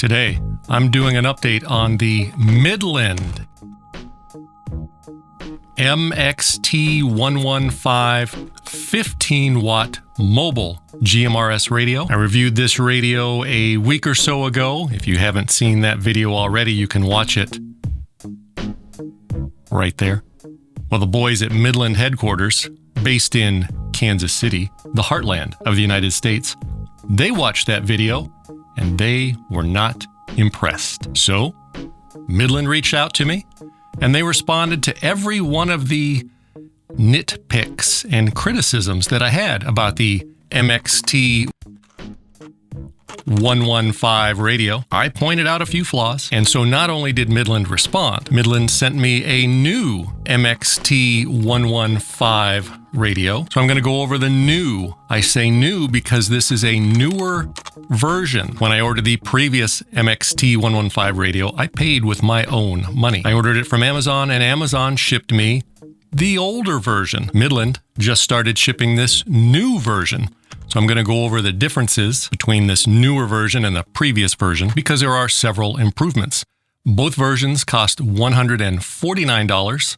Today, I'm doing an update on the Midland MXT115 15-watt mobile GMRS radio. I reviewed this radio a week or so ago. If you haven't seen that video already, you can watch it right there. Well, the boys at Midland headquarters, based in Kansas City, the heartland of the United States, they watched that video and they were not impressed. So, Midland reached out to me and they responded to every one of the nitpicks and criticisms that I had about the MXT115 radio. I pointed out a few flaws, and so not only did Midland respond, Midland sent me a new MXT115 radio. So I'm going to go over the new. I say new because this is a newer version. When I ordered the previous MXT115 radio, I paid with my own money. I ordered it from Amazon, and Amazon shipped me the older version. Midland just started shipping this new version. So I'm going to go over the differences between this newer version and the previous version because there are several improvements. Both versions cost $149.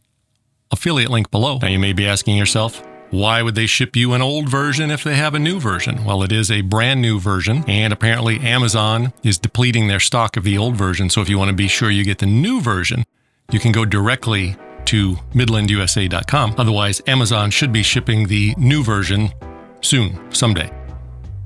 Affiliate link below. Now you may be asking yourself, why would they ship you an old version if they have a new version? Well, it is a brand new version, and apparently Amazon is depleting their stock of the old version. So if you want to be sure you get the new version, you can go directly to midlandusa.com. Otherwise, Amazon should be shipping the new version soon, someday,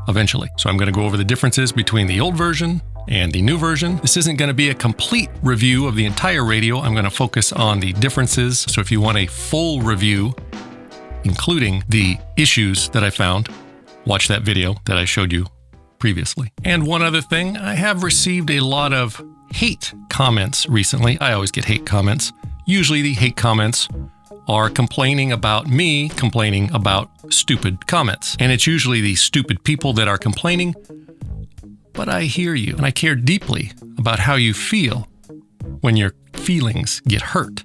eventually. So I'm going to go over the differences between the old version and the new version. This isn't going to be a complete review of the entire radio. I'm going to focus on the differences. So if you want a full review, including the issues that I found, watch that video that I showed you previously. And one other thing, I have received a lot of hate comments recently. I always get hate comments. Usually the hate comments are complaining about me, complaining about stupid comments. And it's usually the stupid people that are complaining. But I hear you, and I care deeply about how you feel when your feelings get hurt.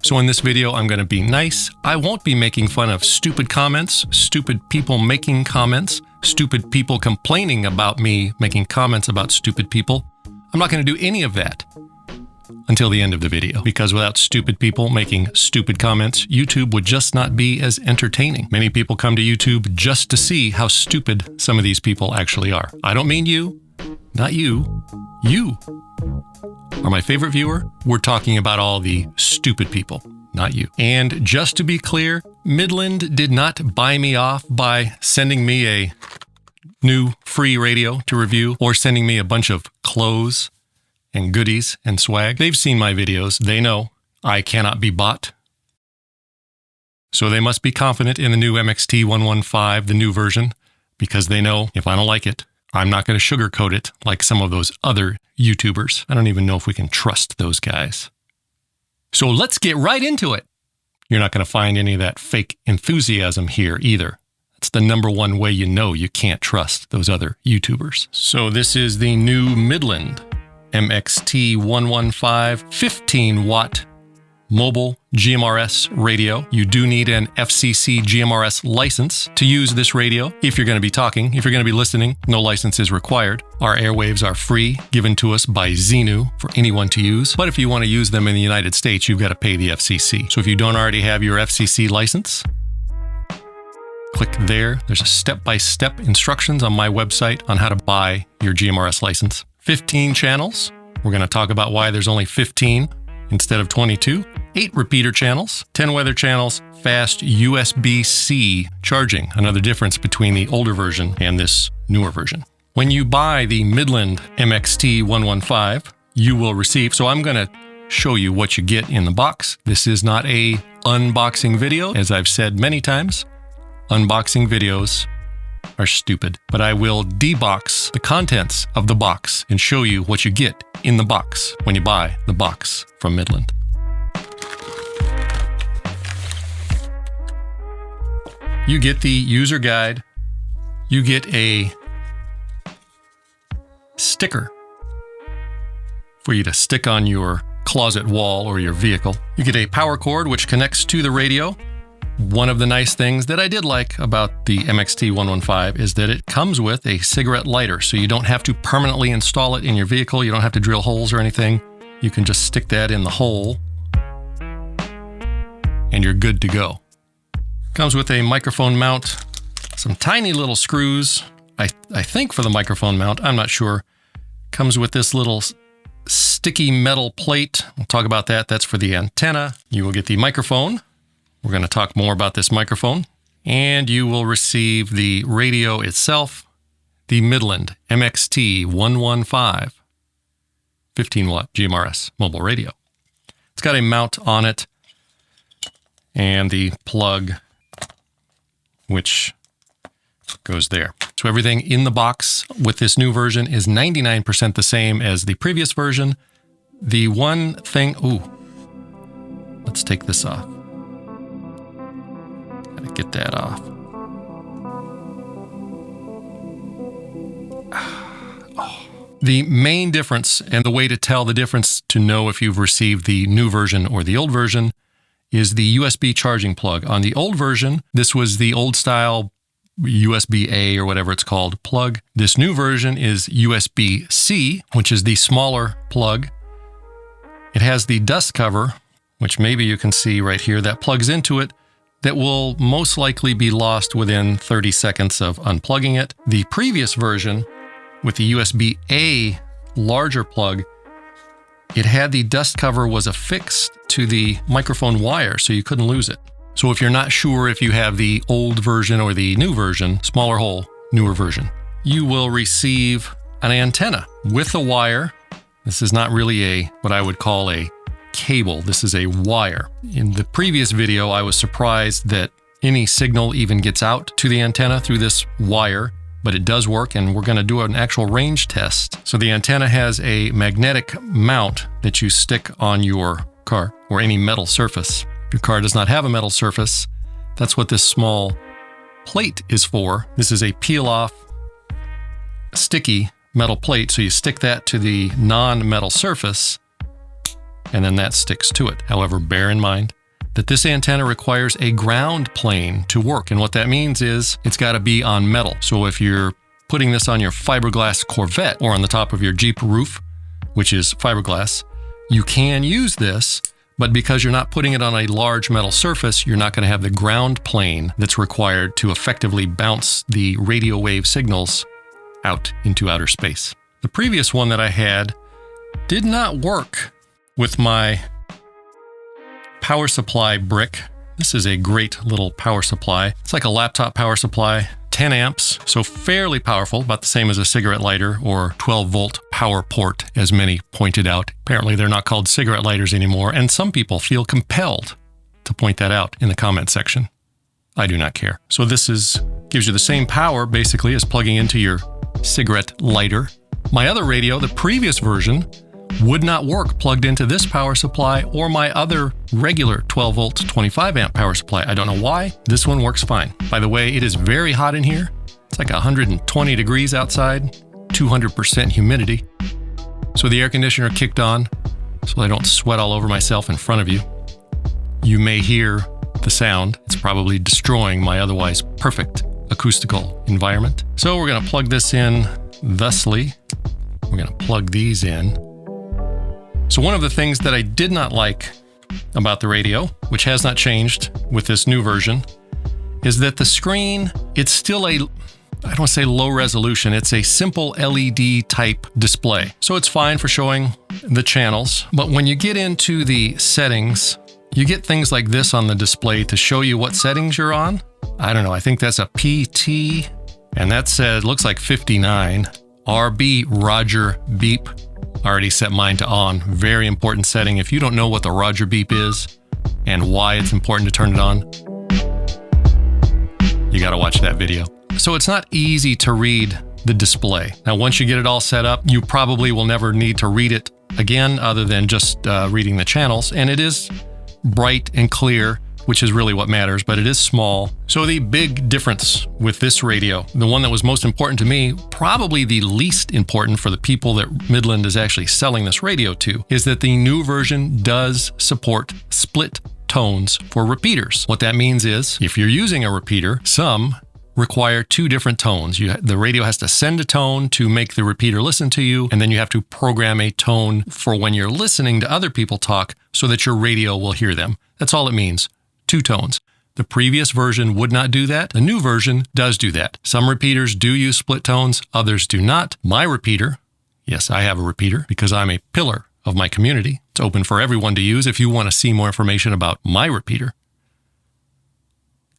So in this video, I'm going to be nice. I won't be making fun of stupid comments, stupid people making comments, stupid people complaining about me making comments about stupid people. I'm not going to do any of that until the end of the video, because without stupid people making stupid comments, YouTube would just not be as entertaining. Many people come to YouTube just to see how stupid some of these people actually are. I don't mean you, not you. You are my favorite viewer. We're talking about all the stupid people, not you. And just to be clear, Midland did not buy me off by sending me a new free radio to review or sending me a bunch of clothes and goodies and swag. They've seen my videos. They know I cannot be bought. So they must be confident in the new MXT115, the new version, because they know if I don't like it, I'm not going to sugarcoat it like some of those other YouTubers. I don't even know if we can trust those guys. So let's get right into it. You're not going to find any of that fake enthusiasm here either. That's the number one way you know you can't trust those other YouTubers. So this is the new Midland MXT115 15-watt mobile GMRS radio. You do need an FCC GMRS license to use this radio if you're going to be talking. If you're going to be listening, no license is required. Our airwaves are free, given to us by Xenu for anyone to use. But if you want to use them in the United States, you've got to pay the FCC. So if you don't already have your FCC license, click there. There's a step-by-step instructions on my website on how to buy your GMRS license. 15 channels. We're going to talk about why there's only 15 instead of 22. 8 repeater channels, 10 weather channels, fast USB-C charging. Another difference between the older version and this newer version. When you buy the Midland MXT115, you will receive, so I'm going to show you what you get in the box. This is not a unboxing video. As I've said many times, unboxing videos are stupid, but I will debox the contents of the box and show you what you get in the box when you buy the box from Midland. You get the user guide. You get a sticker for you to stick on your closet wall or your vehicle. You get a power cord which connects to the radio. One of the nice things that I did like about the MXT115 is that it comes with a cigarette lighter, so you don't have to permanently install it in your vehicle. You don't have to drill holes or anything. You can just stick that in the hole and you're good to go. Comes with a microphone mount, some tiny little screws, I think for the microphone mount, I'm not sure. Comes with this little sticky metal plate. We'll talk about that. That's for the antenna. You will get the microphone. We're going to talk more about this microphone. And you will receive the radio itself, the Midland MXT115 15-watt GMRS mobile radio. It's got a mount on it and the plug, which goes there. So everything in the box with this new version is 99% the same as the previous version. The one thing, let's take this off. Gotta get that off. The main difference, and the way to tell the difference to know if you've received the new version or the old version, is the USB charging plug. On the old version, this was the old style USB-A or whatever it's called plug. This new version is USB-C, which is the smaller plug. It has the dust cover, which maybe you can see right here, that plugs into it, that will most likely be lost within 30 seconds of unplugging it. The previous version, with the USB-A larger plug, it had the dust cover was affixed to the microphone wire, so you couldn't lose it. So if you're not sure if you have the old version or the new version, smaller hole, newer version, you will receive an antenna with a wire. This is not really what I would call a cable. This is a wire. In the previous video, I was surprised that any signal even gets out to the antenna through this wire, but it does work, and we're going to do an actual range test. So the antenna has a magnetic mount that you stick on your car or any metal surface. If your car does not have a metal surface, that's what this small plate is for. This is a peel-off, sticky metal plate, so you stick that to the non-metal surface, and then that sticks to it. However, bear in mind that this antenna requires a ground plane to work, and what that means is it's got to be on metal. So if you're putting this on your fiberglass Corvette or on the top of your Jeep roof, which is fiberglass, you can use this, but because you're not putting it on a large metal surface, you're not going to have the ground plane that's required to effectively bounce the radio wave signals out into outer space. The previous one that I had did not work with my power supply brick. This is a great little power supply. It's like a laptop power supply, 10 amps, so fairly powerful, about the same as a cigarette lighter or 12-volt power port, as many pointed out. Apparently they're not called cigarette lighters anymore, and some people feel compelled to point that out in the comment section. I do not care. So this gives you the same power, basically, as plugging into your cigarette lighter. My other radio, the previous version, would not work plugged into this power supply or my other regular 12-volt 25-amp power supply. I don't know why. This one works fine. By the way, it is very hot in here. It's like 120 degrees outside, 200% humidity. So the air conditioner kicked on so I don't sweat all over myself in front of you. You may hear the sound. It's probably destroying my otherwise perfect acoustical environment. So we're going to plug this in thusly. We're going to plug these in. So one of the things that I did not like about the radio, which has not changed with this new version, is that the screen, it's still I don't want to say low resolution, it's a simple LED type display. So it's fine for showing the channels, but when you get into the settings, you get things like this on the display to show you what settings you're on. I don't know, I think that's a PT, and that said, looks like 59. RB, Roger Beep. I already set mine to on. Very important setting. If you don't know what the Roger Beep is and why it's important to turn it on, you got to watch that video. So it's not easy to read the display. Now, once you get it all set up, you probably will never need to read it again other than just reading the channels. And it is bright and clear, which is really what matters, but it is small. So the big difference with this radio, the one that was most important to me, probably the least important for the people that Midland is actually selling this radio to, is that the new version does support split tones for repeaters. What that means is, if you're using a repeater, some require 2 different tones. The radio has to send a tone to make the repeater listen to you, and then you have to program a tone for when you're listening to other people talk so that your radio will hear them. That's all it means, 2 tones. The previous version would not do that. The new version does do that. Some repeaters do use split tones, others do not. My repeater, yes, I have a repeater because I'm a pillar of my community. It's open for everyone to use. If you want to see more information about my repeater,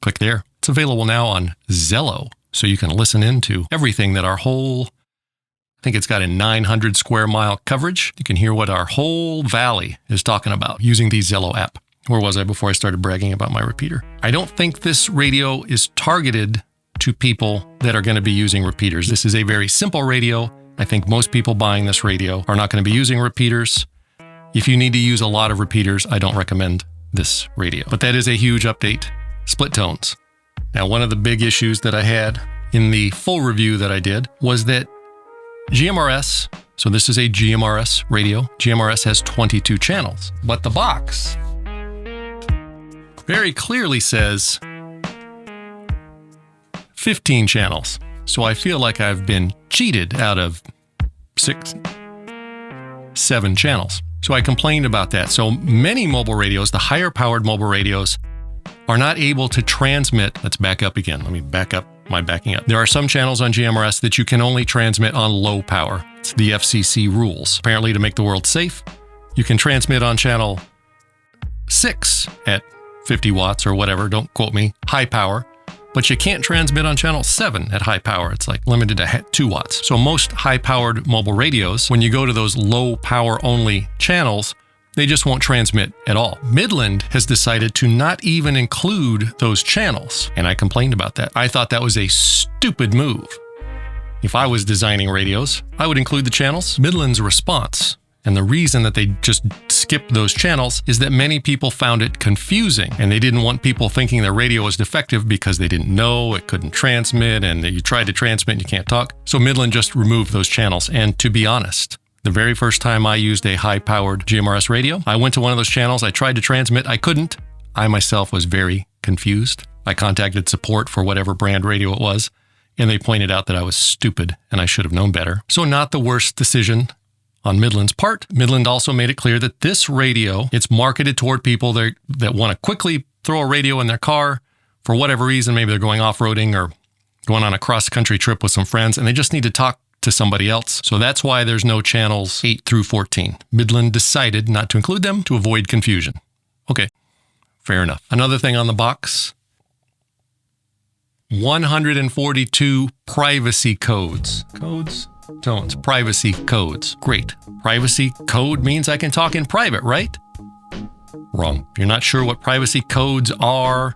click there. It's available now on Zello, so you can listen into everything that our whole, I think it's got a 900 square mile coverage. You can hear what our whole valley is talking about using the Zello app. Where was I before I started bragging about my repeater? I don't think this radio is targeted to people that are going to be using repeaters. This is a very simple radio. I think most people buying this radio are not going to be using repeaters. If you need to use a lot of repeaters, I don't recommend this radio. But that is a huge update. Split tones. Now, one of the big issues that I had in the full review that I did was that GMRS, so this is a GMRS radio. GMRS has 22 channels, but the box very clearly says 15 channels. So I feel like I've been cheated out of 7 channels. So I complained about that. So many mobile radios, the higher powered mobile radios, are not able to transmit. Let's back up again. Let me back up my backing up. There are some channels on GMRS that you can only transmit on low power. It's the FCC rules. Apparently, to make the world safe, you can transmit on channel 6 at 50 watts or whatever, don't quote me, high power, but you can't transmit on channel 7 at high power. It's like limited to 2 watts. So most high-powered mobile radios, when you go to those low power only channels, they just won't transmit at all. Midland has decided to not even include those channels, and I complained about that. I thought that was a stupid move. If I was designing radios, I would include the channels. Midland's response, and the reason that they just skipped those channels, is that many people found it confusing, and they didn't want people thinking their radio was defective because they didn't know it couldn't transmit, and that you tried to transmit and you can't talk. So Midland just removed those channels, and to be honest, the very first time I used a high-powered GMRS radio, I went to one of those channels, I tried to transmit, I couldn't. I myself was very confused. I contacted support for whatever brand radio it was, and they pointed out that I was stupid and I should have known better. So not the worst decision on Midland's part. Midland also made it clear that this radio, it's marketed toward people that want to quickly throw a radio in their car for whatever reason. Maybe they're going off-roading or going on a cross-country trip with some friends, and they just need to talk to somebody else. So that's why there's no channels 8 through 14. Midland decided not to include them to avoid confusion. Okay, fair enough. Another thing on the box, 142 privacy codes. Tones, privacy codes. Great. Privacy code means I can talk in private, right? Wrong. If you're not sure what privacy codes are,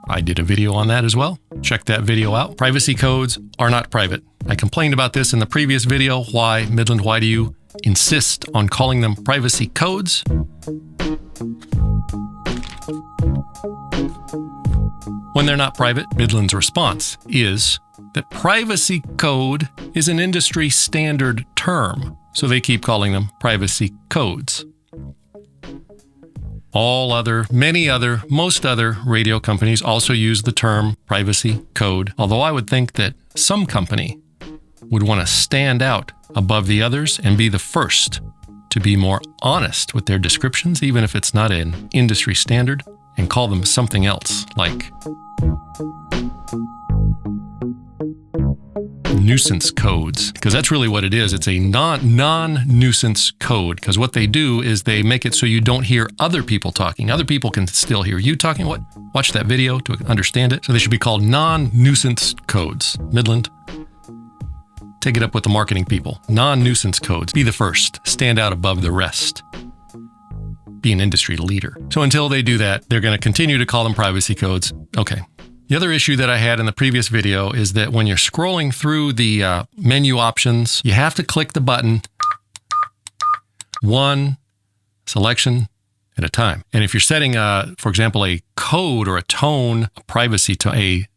I did a video on that as well. Check that video out. Privacy codes are not private. I complained about this in the previous video. Why, Midland, why do you insist on calling them privacy codes? When they're not private, Midland's response is that privacy code is an industry standard term, so they keep calling them privacy codes. Most other radio companies also use the term privacy code, although I would think that some company would want to stand out above the others and be the first to be more honest with their descriptions, even if it's not an industry standard, and call them something else, like nuisance codes, because that's really what it is. It's a non-nuisance code, because what they do is they make it so you don't hear other people talking. Other people can still hear you talking. Watch that video to understand it. So they should be called non-nuisance codes. Midland, take it up with the marketing people. Non-nuisance codes. Be the first. Stand out above the rest. Be an industry leader. So until they do that, they're going to continue to call them privacy codes. Okay. The other issue that I had in the previous video is that when you're scrolling through the menu options, you have to click the button one selection at a time. And if you're setting, for example, a code or a tone, a privacy to a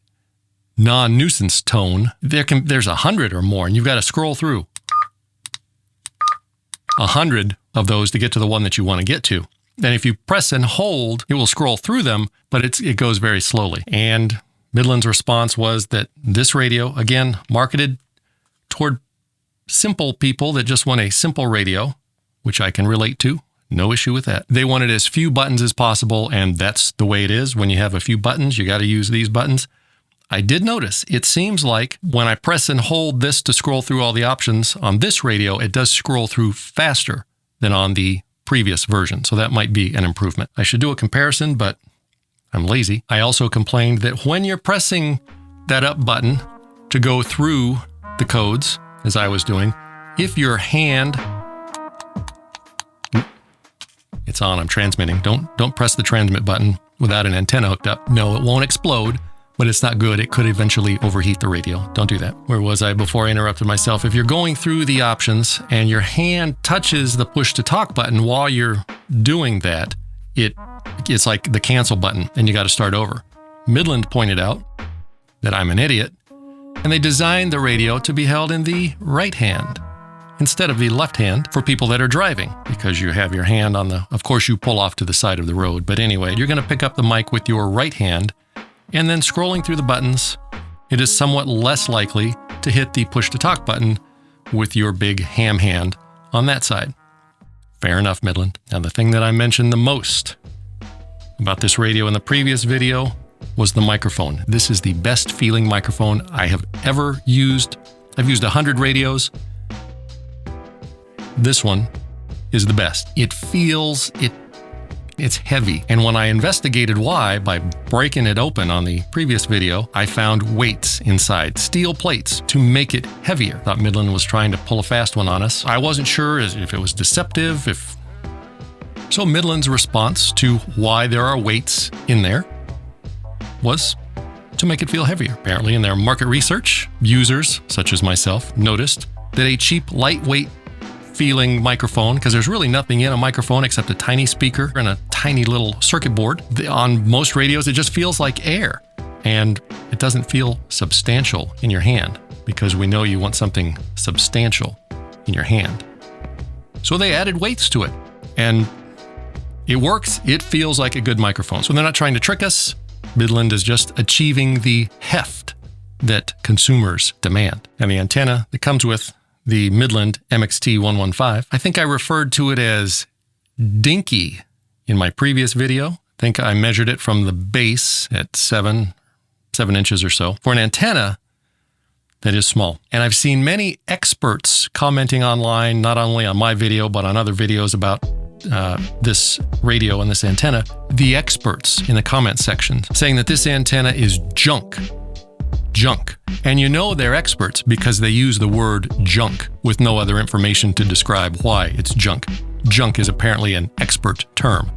non-nuisance tone, there's 100 or more, and you've got to scroll through 100 of those to get to the one that you want to get to. And if you press and hold, it will scroll through them, but it goes very slowly. And Midland's response was that this radio, again, marketed toward simple people that just want a simple radio, which I can relate to. No issue with that. They wanted as few buttons as possible, and that's the way it is. When you have a few buttons, you got to use these buttons. I did notice, it seems like when I press and hold this to scroll through all the options on this radio, it does scroll through faster than on the previous version. So that might be an improvement. I should do a comparison, but I'm lazy. I also complained that when you're pressing that up button to go through the codes, as I was doing, if your hand... It's on, I'm transmitting. Don't press the transmit button without an antenna hooked up. No, it won't explode, but it's not good. It could eventually overheat the radio. Don't do that. Where was I before I interrupted myself? If you're going through the options and your hand touches the push to talk button while you're doing that, it's like the cancel button and you got to start over. Midland pointed out that I'm an idiot, and they designed the radio to be held in the right hand instead of the left hand for people that are driving, because you have your hand on of course you pull off to the side of the road, but anyway, you're going to pick up the mic with your right hand, and then scrolling through the buttons, it is somewhat less likely to hit the push to talk button with your big ham hand on that side. Fair enough, Midland. Now, the thing that I mentioned the most about this radio in the previous video was the microphone. This is the best feeling microphone I have ever used. I've used 100 radios. This one is the best. It feels, it's heavy. And when I investigated why, by breaking it open on the previous video, I found weights inside, steel plates, to make it heavier. Thought Midland was trying to pull a fast one on us. I wasn't sure if it was deceptive, So Midland's response to why there are weights in there was to make it feel heavier. Apparently in their market research, users, such as myself, noticed that a cheap, lightweight feeling microphone, because there's really nothing in a microphone except a tiny speaker and a tiny little circuit board. On most radios, it just feels like air, and it doesn't feel substantial in your hand, because we know you want something substantial in your hand. So they added weights to it, and it works. It feels like a good microphone. So they're not trying to trick us. Midland is just achieving the heft that consumers demand. And the antenna that comes with the Midland MXT115, I think I referred to it as dinky in my previous video. I think I measured it from the base at 7 inches or so for an antenna that is small. And I've seen many experts commenting online, not only on my video, but on other videos about this radio and this antenna, the experts in the comment section saying that this antenna is junk. And you know they're experts because they use the word junk with no other information to describe why it's junk. Junk is apparently an expert term.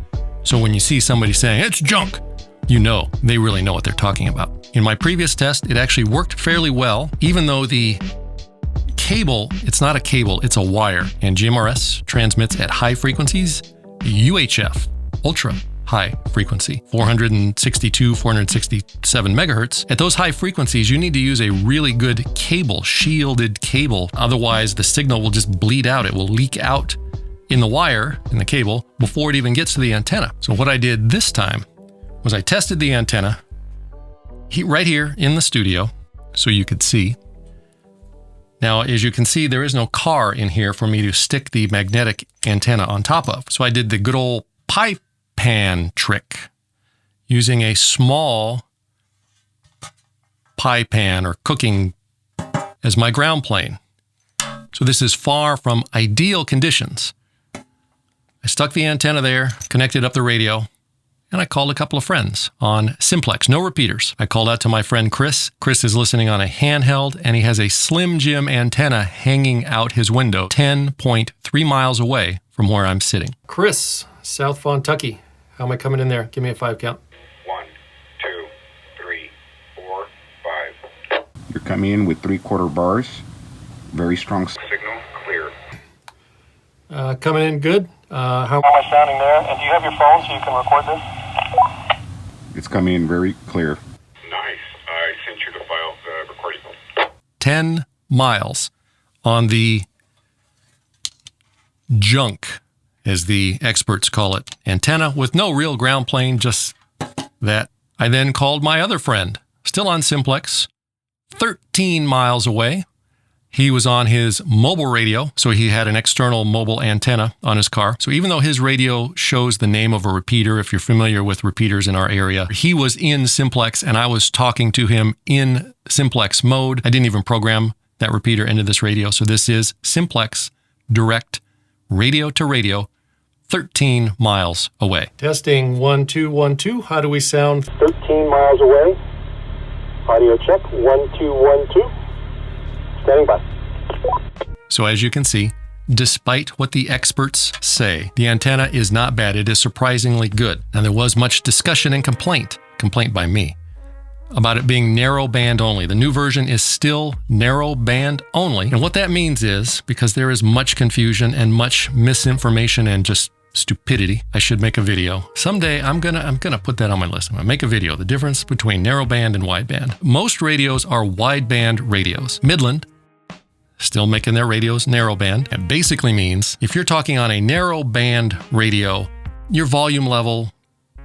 So when you see somebody saying it's junk, you know they really know what they're talking about. In my previous test, it actually worked fairly well, even though the cable, it's not a cable, it's a wire. And GMRS transmits at high frequencies, UHF, ultra high frequency, 462, 467 megahertz. At those high frequencies, you need to use a really good cable, shielded cable. Otherwise, the signal will just bleed out. It will leak out in the wire, in the cable, before it even gets to the antenna. So what I did this time was I tested the antenna right here in the studio so you could see. Now, as you can see, there is no car in here for me to stick the magnetic antenna on top of. So I did the good old pie pan trick using a small pie pan or cooking as my ground plane. So this is far from ideal conditions. I stuck the antenna there, connected up the radio, and I called a couple of friends on simplex, no repeaters. I called out to my friend Chris. Chris is listening on a handheld, and he has a Slim Jim antenna hanging out his window 10.3 miles away from where I'm sitting. Chris, South Fontucky. How am I coming in there? Give me a 5 count. 1, 2, 3, 4, 5. You're coming in with 3/4 bars. Very strong signal, clear. Coming in good. How am I sounding there? And do you have your phone so you can record this? It's coming in very clear. Nice. I sent you the file, the recording. 10 miles on the junk as the experts call it, antenna with no real ground plane, just that. I then called my other friend, still on simplex, 13 miles away. He was on his mobile radio, so he had an external mobile antenna on his car. So even though his radio shows the name of a repeater, if you're familiar with repeaters in our area, he was in simplex and I was talking to him in simplex mode. I didn't even program that repeater into this radio. So this is simplex, direct, radio to radio, 13 miles away. Testing 1, 2, 1, 2. How do we sound? 13 miles away. Audio check 1, 2, 1, 2. Standing by. So as you can see, despite what the experts say, the antenna is not bad. It is surprisingly good. Now there was much discussion and complaint by me, about it being narrow band only. The new version is still narrow band only. And what that means is, because there is much confusion and much misinformation and just stupidity, I should make a video. Someday I'm gonna put that on my list. I'm gonna make a video, the difference between narrow band and wide band. Most radios are wide band radios. Midland, still making their radios narrow band. It basically means if you're talking on a narrow band radio, your volume level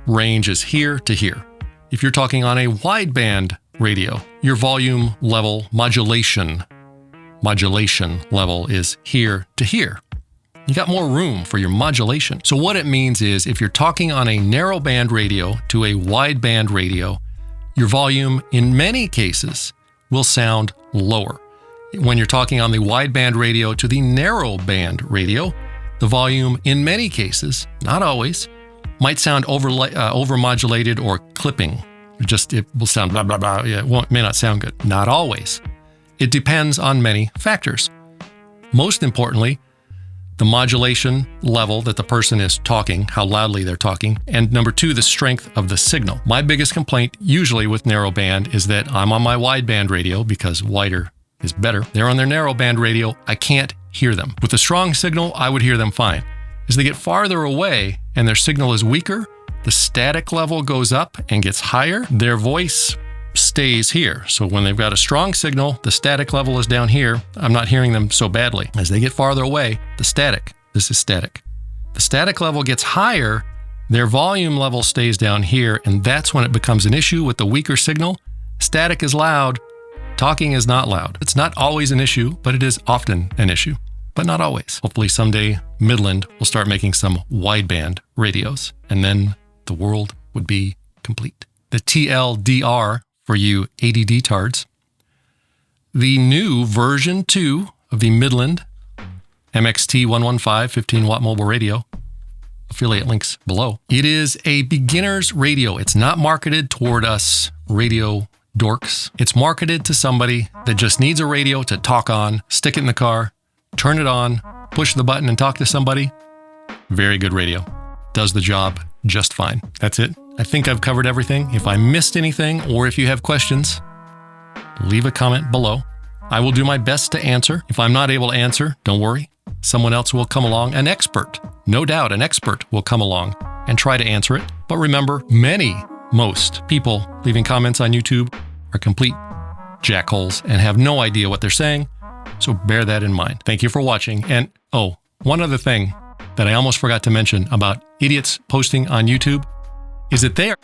range is here to here. If you're talking on a wide band radio, your volume level modulation level is here to here. You got more room for your modulation. So what it means is if you're talking on a narrow band radio to a wide band radio, your volume in many cases will sound lower. When you're talking on the wide band radio to the narrow band radio, the volume in many cases, not always, might sound over-modulated or clipping. It will sound blah, blah, blah. Yeah, it may not sound good. Not always. It depends on many factors. Most importantly, the modulation level that the person is talking, how loudly they're talking, and number two, the strength of the signal. My biggest complaint usually with narrow band is that I'm on my wide band radio because wider is better. They're on their narrow band radio. I can't hear them. With a strong signal, I would hear them fine. As they get farther away and their signal is weaker, the static level goes up and gets higher. Their voice stays here. So when they've got a strong signal, the static level is down here. I'm not hearing them so badly. As they get farther away, the static level gets higher, their volume level stays down here, and that's when it becomes an issue with the weaker signal. Static is loud, talking is not loud. It's not always an issue, but it is often an issue, but not always. Hopefully someday Midland will start making some wideband radios, and then the world would be complete. The TLDR for you ADD tards. The new version 2 of the Midland MXT115 15-watt mobile radio. Affiliate links below. It is a beginner's radio. It's not marketed toward us radio dorks. It's marketed to somebody that just needs a radio to talk on, stick it in the car, turn it on, push the button and talk to somebody. Very good radio. Does the job just fine. That's it. I think I've covered everything. If I missed anything or if you have questions, leave a comment below. I will do my best to answer. If I'm not able to answer, don't worry. Someone else will come along, an expert. No doubt an expert will come along and try to answer it. But remember, most people leaving comments on YouTube are complete jackholes and have no idea what they're saying. So bear that in mind. Thank you for watching. And oh, one other thing that I almost forgot to mention about idiots posting on YouTube is that they are